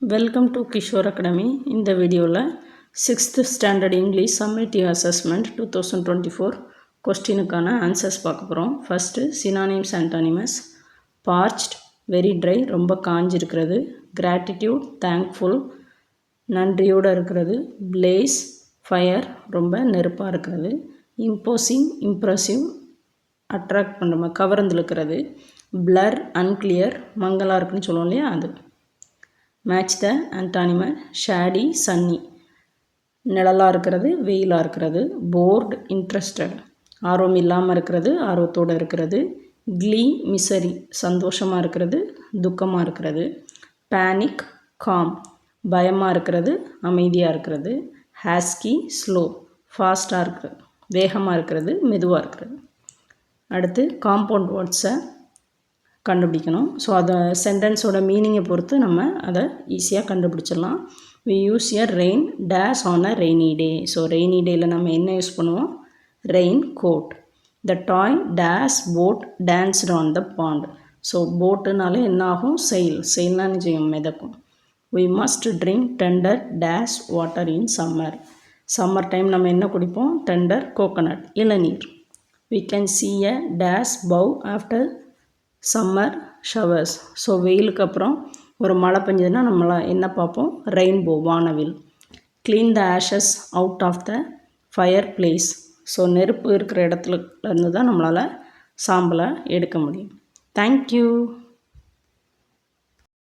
Welcome to Kishore Academy. இந்த வீடியோவில் 6th standard English summative assessment 2024 கொஸ்டினுக்கான ஆன்சர்ஸ் பார்க்க போகிறோம். First synonyms antonyms. Parched very dry ரொம்ப காஞ்சிருக்கிறது. கிராட்டிடியூட் தேங்க்ஃபுல் நன்றியோடு இருக்கிறது. பிளேஸ் ஃபயர் ரொம்ப நெருப்பாக இருக்கிறது. இம்போசிங் இம்ப்ரெசிவ் அட்ராக்ட் பண்ணுற கவர்ந்துருக்கிறது. பிளர் அன்கிளியர் மங்கலாக இருக்குன்னு சொல்லுவோம் இல்லையா அது. Match the antonym. Shady sunny நிழலாக இருக்கிறது வெயிலாக இருக்கிறது. போர்டு இன்ட்ரெஸ்டட் ஆர்வம் இல்லாமல் இருக்கிறது ஆர்வத்தோடு இருக்கிறது. க்ளீ மிசரி சந்தோஷமாக இருக்கிறது துக்கமாக இருக்கிறது. பேனிக் காம் பயமாக இருக்கிறது அமைதியாக இருக்கிறது. ஹாஸ்கி ஸ்லோ ஃபாஸ்ட்டாக இருக்கிறது வேகமாக இருக்கிறது மெதுவாக இருக்கிறது. அடுத்து காம்பவுண்ட் வேர்ட்ஸை கண்டுபிடிக்கணும். ஸோ அதை சென்டென்ஸோட மீனிங்கை பொறுத்து நம்ம அதை ஈஸியாக கண்டுபிடிச்சிடலாம். We use a rain dash on a rainy day. So rainy டேயில் நம்ம என்ன யூஸ் பண்ணுவோம்? Raincoat. The toy dash boat danced on the pond. So போட்டுனாலே என்ன ஆகும்? செயில்னால் நிச்சயம் மிதக்கும். We must drink tender dash water in summer. Summer time நம்ம என்ன குடிப்போம்? டெண்டர் கோகோனட் இளநீர். வி கேன் see a dash bow after summer showers. So வெயிலுக்கு அப்புறம் ஒரு மழை பெஞ்சதுன்னா நம்மளாம் என்ன பார்ப்போம்? ரெயின்போ வானவில். Clean the ashes out of the fireplace. So நெருப்பு இருக்கிற இடத்துல இருந்து தான் நம்மளால் சாம்பலை எடுக்க முடியும். தேங்க்யூ.